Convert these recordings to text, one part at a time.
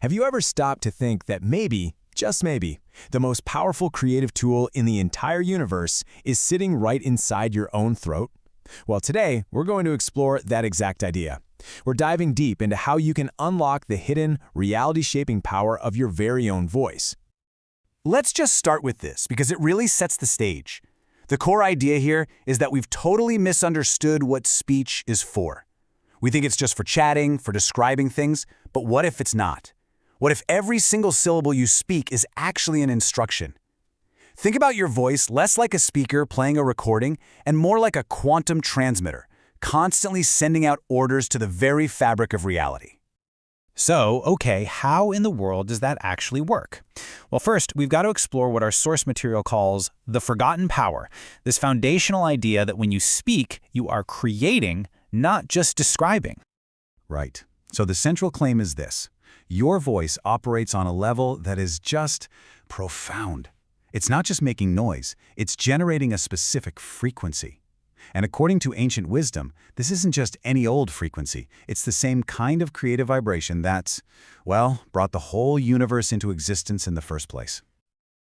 Have you ever stopped to think that maybe, just maybe, the most powerful creative tool in the entire universe is sitting right inside your own throat? Well, today, we're going to explore that exact idea. We're diving deep into how you can unlock the hidden, reality-shaping power of your very own voice. Let's just start with this, because it really sets the stage. The core idea here is that we've totally misunderstood what speech is for. We think it's just for chatting, for describing things, but what if it's not? What if every single syllable you speak is actually an instruction? Think about your voice less like a speaker playing a recording and more like a quantum transmitter, constantly sending out orders to the very fabric of reality. So, okay, how in the world does that actually work? Well, first, we've got to explore what our source material calls the forgotten power, this foundational idea that when you speak, you are creating, not just describing. Right. So the central claim is this. Your voice operates on a level that is just profound. It's not just making noise, it's generating a specific frequency. And according to ancient wisdom, this isn't just any old frequency. It's the same kind of creative vibration that's, well, brought the whole universe into existence in the first place.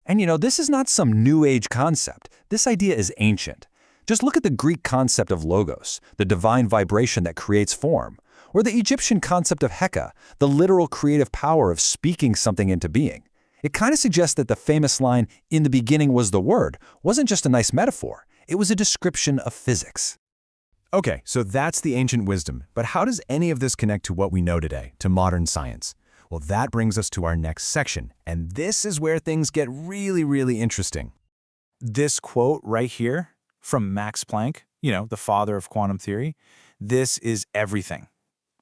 And this is not some new age concept. This idea is ancient. Just look at the Greek concept of logos, the divine vibration that creates form, or the Egyptian concept of Hekah, the literal creative power of speaking something into being. It kind of suggests that the famous line, "in the beginning was the word," wasn't just a nice metaphor. It was a description of physics. Okay, so that's the ancient wisdom, but how does any of this connect to what we know today, to modern science? Well, that brings us to our next section, and this is where things get really, really interesting. This quote right here from Max Planck, the father of quantum theory, this is everything.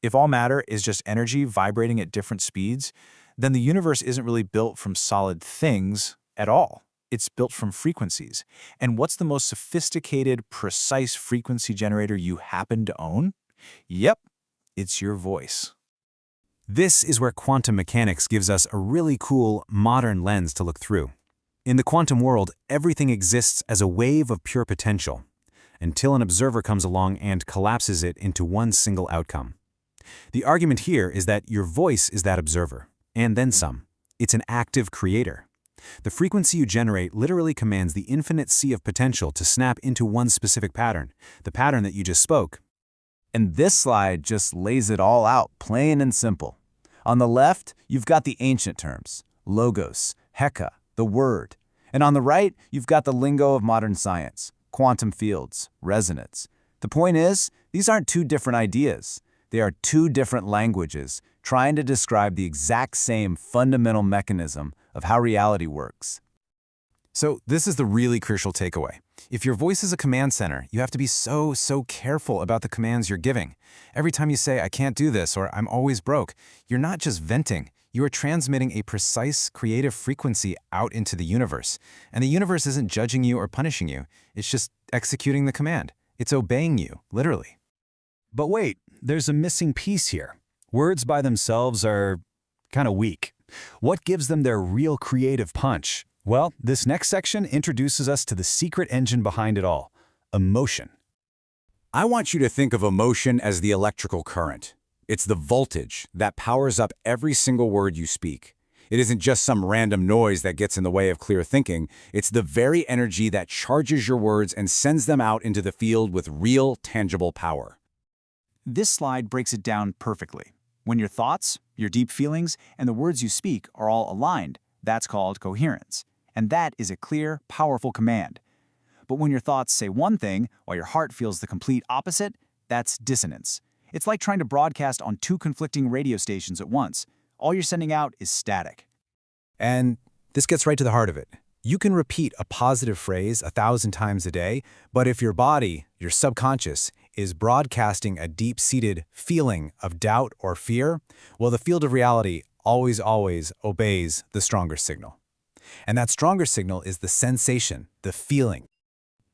If all matter is just energy vibrating at different speeds, then the universe isn't really built from solid things at all. It's built from frequencies. And what's the most sophisticated, precise frequency generator you happen to own? Yep, it's your voice. This is where quantum mechanics gives us a really cool, modern lens to look through. In the quantum world, everything exists as a wave of pure potential, until an observer comes along and collapses it into one single outcome. The argument here is that your voice is that observer, and then some. It's an active creator. The frequency you generate literally commands the infinite sea of potential to snap into one specific pattern, the pattern that you just spoke. And this slide just lays it all out, plain and simple. On the left, you've got the ancient terms, logos, Hekah, the word. And on the right, you've got the lingo of modern science, quantum fields, resonance. The point is, these aren't two different ideas. They are two different languages trying to describe the exact same fundamental mechanism of how reality works. So this is the really crucial takeaway. If your voice is a command center, you have to be so careful about the commands you're giving. Every time you say, "I can't do this," or "I'm always broke," you're not just venting. You are transmitting a precise creative frequency out into the universe. And the universe isn't judging you or punishing you. It's just executing the command. It's obeying you, literally. But wait, there's a missing piece here. Words by themselves are kind of weak. What gives them their real creative punch? Well, this next section introduces us to the secret engine behind it all, emotion. I want you to think of emotion as the electrical current. It's the voltage that powers up every single word you speak. It isn't just some random noise that gets in the way of clear thinking. It's the very energy that charges your words and sends them out into the field with real, tangible power. This slide breaks it down perfectly. When your thoughts, your deep feelings, and the words you speak are all aligned, that's called coherence. And that is a clear, powerful command. But when your thoughts say one thing while your heart feels the complete opposite, that's dissonance. It's like trying to broadcast on two conflicting radio stations at once. All you're sending out is static. And this gets right to the heart of it. You can repeat a positive phrase 1,000 times a day, but if your body, your subconscious, is broadcasting a deep-seated feeling of doubt or fear, well, the field of reality always obeys the stronger signal. And that stronger signal is the sensation, the feeling.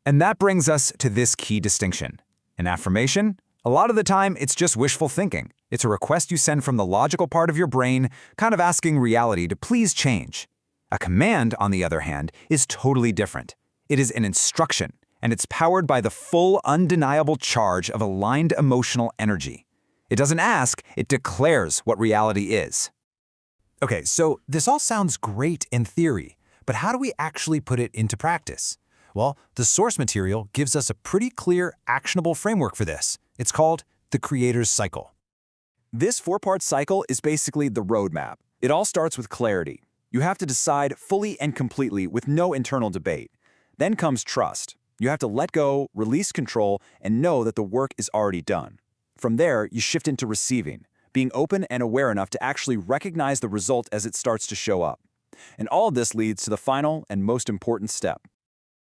And that brings us to this key distinction. An affirmation? A lot of the time, it's just wishful thinking. It's a request you send from the logical part of your brain, kind of asking reality to please change. A command, on the other hand, is totally different. It is an instruction, and it's powered by the full, undeniable charge of aligned emotional energy. It doesn't ask, it declares what reality is. Okay, so this all sounds great in theory, but how do we actually put it into practice? Well, the source material gives us a pretty clear, actionable framework for this. It's called the creator's cycle. This four-part cycle is basically the roadmap. It all starts with clarity. You have to decide fully and completely with no internal debate. Then comes trust. You have to let go, release control, and know that the work is already done. From there, you shift into receiving, being open and aware enough to actually recognize the result as it starts to show up. And all of this leads to the final and most important step.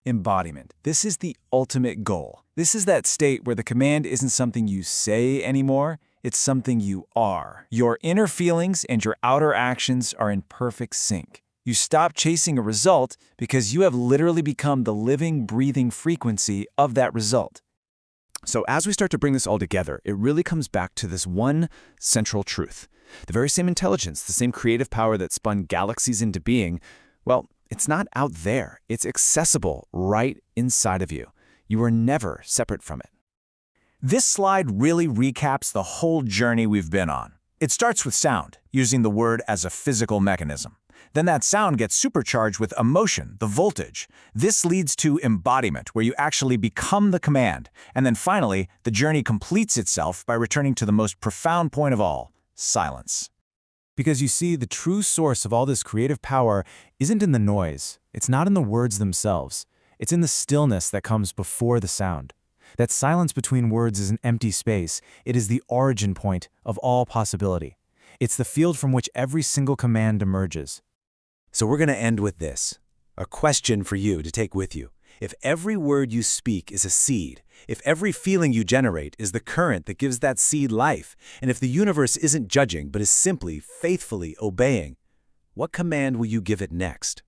Embodiment. This is the ultimate goal. This is that state where the command isn't something you say anymore, it's something you are. Your inner feelings and your outer actions are in perfect sync. You stop chasing a result because you have literally become the living, breathing frequency of that result. So as we start to bring this all together, it really comes back to this one central truth. The very same intelligence, the same creative power that spun galaxies into being, well, it's not out there. It's accessible right inside of you. You are never separate from it. This slide really recaps the whole journey we've been on. It starts with sound, using the word as a physical mechanism. Then that sound gets supercharged with emotion, the voltage. This leads to embodiment, where you actually become the command. And then finally, the journey completes itself by returning to the most profound point of all, silence. Because you see, the true source of all this creative power isn't in the noise. It's not in the words themselves. It's in the stillness that comes before the sound. That silence between words is an empty space. It is the origin point of all possibility. It's the field from which every single command emerges. So we're going to end with this, a question for you to take with you. If every word you speak is a seed, if every feeling you generate is the current that gives that seed life, and if the universe isn't judging but is simply faithfully obeying, what command will you give it next?